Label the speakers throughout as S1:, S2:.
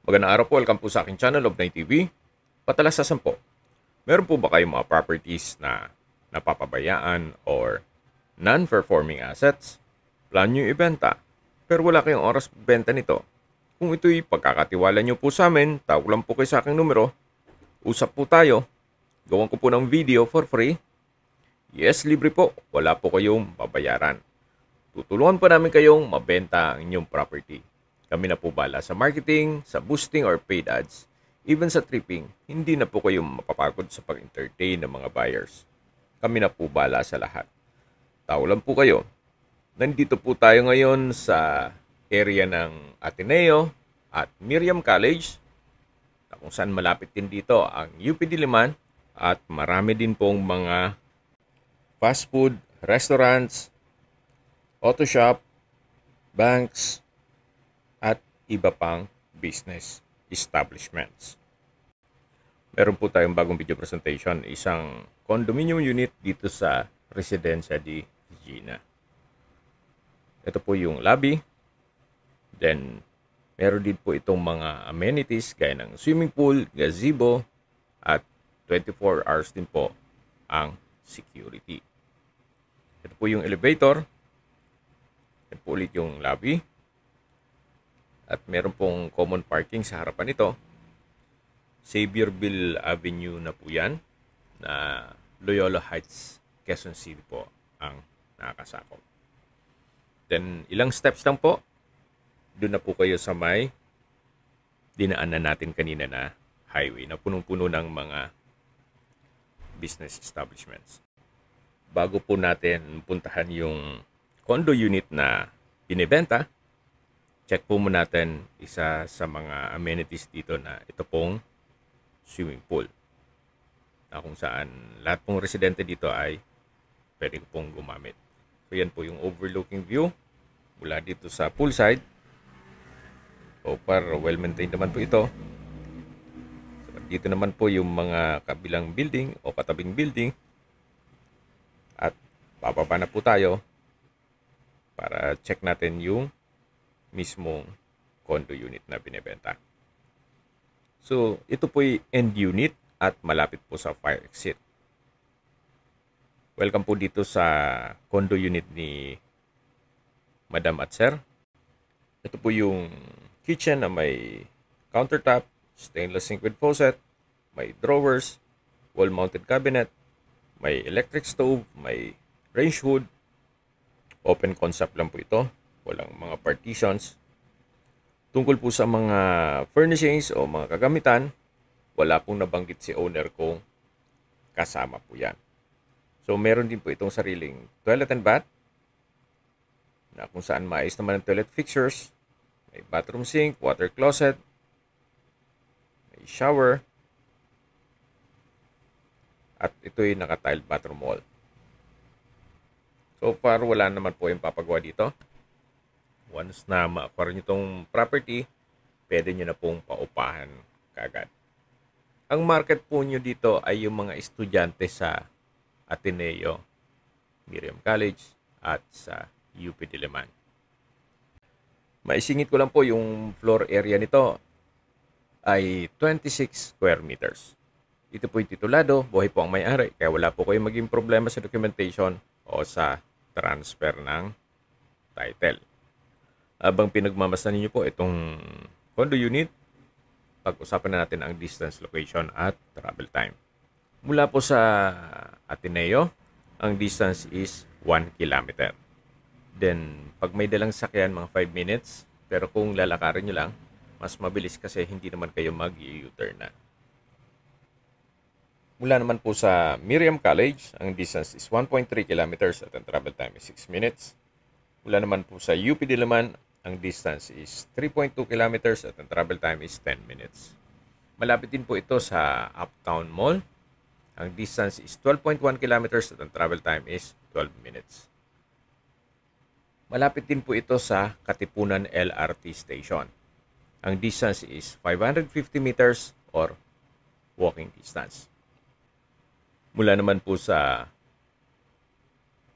S1: Magandang araw po, welcome po sa aking channel, Love9 TV. Patalasasan po, meron po ba kayong mga properties na napapabayaan or non-performing assets? Plan nyo ibenta, pero wala kayong oras benta nito. Kung ito'y pagkakatiwala nyo po sa amin, tawag lang po kayo sa aking numero. Usap po tayo. Gawan ko po ng video for free. Yes, libre po. Wala po kayong babayaran. Tutulungan po namin kayong mabenta ang inyong property. Kami na po bala sa marketing, sa boosting or paid ads, even sa tripping. Hindi na po kayo mapapagod sa pag-entertain ng mga buyers. Kami na po bala sa lahat. Tawag lang po kayo. Nandito po tayo ngayon sa area ng Ateneo at Miriam College, na kung saan malapit din dito ang UP Diliman, at marami din pong mga fast food, restaurants, auto shop, banks, at iba pang business establishments. Meron po tayong bagong video presentation, isang condominium unit dito sa Residencia di Gina. Ito po yung lobby. Then, meron din po itong mga amenities gaya ng swimming pool, gazebo, at 24 hours din po ang security. Ito po yung elevator. Ito po ulit yung lobby. At meron pong common parking sa harapan nito. Xavierville Avenue na po yan, na Loyola Heights, Quezon City po ang nakakasakop. Then, ilang steps lang po, doon na po kayo sa may dinaanan natin kanina na highway na punong-puno ng mga business establishments. Bago po natin puntahan yung condo unit na binibenta, check po muna natin isa sa mga amenities dito na ito pong swimming pool. Na kung saan lahat pong residente dito ay pwede pong gumamit. So yan po yung overlooking view mula dito sa poolside. So para well-maintained naman po ito. So, dito naman po yung mga kabilang building o katabing building. At bababa na po tayo para check natin yung mismong condo unit na binibenta. So, ito po yung end unit at malapit po sa fire exit. Welcome po dito sa condo unit ni Madam at Sir. Ito po yung kitchen na may countertop, stainless sink with faucet, may drawers, wall-mounted cabinet, may electric stove, may range hood. Open concept lang po ito. Walang mga partitions. Tungkol po sa mga furnishings o mga kagamitan, wala pong nabanggit si owner kung kasama po yan. So, meron din po itong sariling toilet and bath, na kung saan maayos naman ang toilet fixtures, may bathroom sink, water closet, may shower, at ito'y naka-tiled bathroom wall. So far, wala naman po yung papagawa dito. Once na ma-acquire nyo itong property, pwede nyo na pong paupahan kagad. Ang market po nyo dito ay yung mga estudyante sa Ateneo, Miriam College, at sa UP Diliman. Maisingit ko lang po yung floor area nito ay 26 square meters. Ito po yung titulado, buhay po ang may-ari, kaya wala po kayong maging problema sa documentation o sa transfer ng title. Habang pinagmamasdan niyo po itong condo unit, pag-usapan na natin ang distance, location, at travel time. Mula po sa Ateneo, ang distance is 1 kilometer. Then, pag may dalang sakyan, mga 5 minutes. Pero kung lalakarin nyo lang, mas mabilis kasi hindi naman kayo mag-U-turn na. Mula naman po sa Miriam College, ang distance is 1.3 kilometers at ang travel time is 6 minutes. Mula naman po sa UP Diliman, ang distance is 3.2 kilometers at ang travel time is 10 minutes. Malapit din po ito sa Uptown Mall. Ang distance is 12.1 kilometers at ang travel time is 12 minutes. Malapit din po ito sa Katipunan LRT Station. Ang distance is 550 meters or walking distance. Mula naman po sa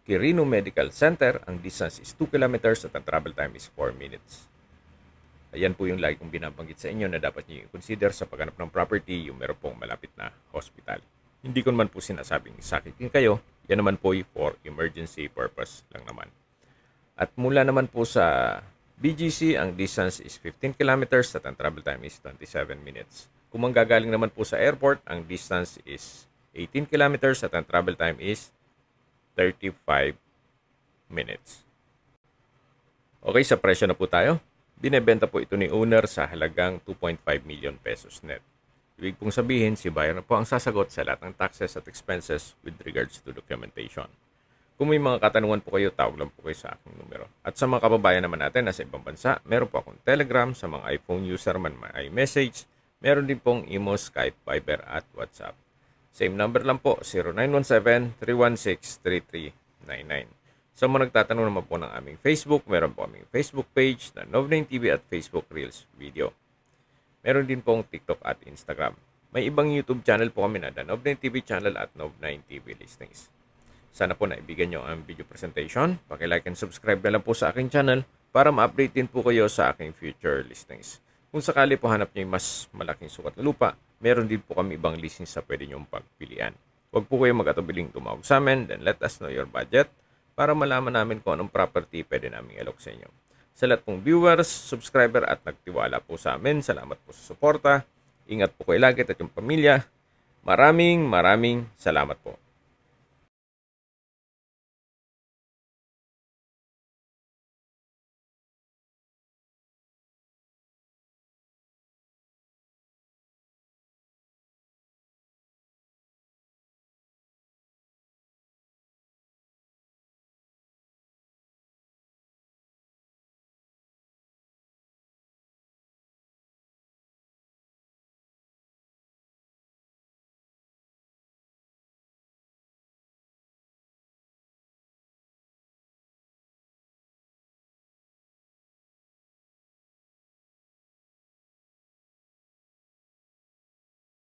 S1: Quirino Medical Center, ang distance is 2 kilometers at ang travel time is 4 minutes. Ayan po yung lagi kong binabanggit sa inyo na dapat nyo i-consider sa paghanap ng property yung meron pong malapit na hospital. Hindi ko naman po sinasabing sakitin kayo, yan naman po for emergency purpose lang naman. At mula naman po sa BGC, ang distance is 15 kilometers at ang travel time is 27 minutes. Kung manggagaling naman po sa airport, ang distance is 18 kilometers at ang travel time is 35 minutes. Okay, sa presyo na po tayo. Binebenta po ito ni owner sa halagang 2.5 million pesos net. Ibig pong sabihin, si buyer na po ang sasagot sa lahat ng taxes at expenses with regards to documentation. Kung may mga katanungan po kayo, tawag lang po kayo sa aking numero. At sa mga kababayan naman natin na sa ibang bansa, meron po akong Telegram, sa mga iPhone user man may iMessage, meron din pong Imo, Skype, Viber at WhatsApp. Same number lang po, 0917-316-3399. Sa mga nagtatanong naman po ng aming Facebook, meron po aming Facebook page na Nov9 TV at Facebook Reels Video. Meron din pong TikTok at Instagram. May ibang YouTube channel po kami na The Nov9 TV channel at Nov9 TV Listings. Sana po naibigan nyo ang video presentation. Paki-like and subscribe na lang po sa aking channel para ma-update din po kayo sa aking future listings. Kung sakali po hanap nyo yung mas malaking sukat na lupa, meron din po kami ibang listings sa pwede nyong pagpilian. Huwag po kayo mag-atubiling tumawag sa amin, then let us know your budget para malaman namin kung anong property pwede namin i-alok sa inyo. Sa lahat pong viewers, subscriber at nagtiwala po sa amin, salamat po sa suporta. Ingat po kayo lagi at yung pamilya. Maraming salamat po.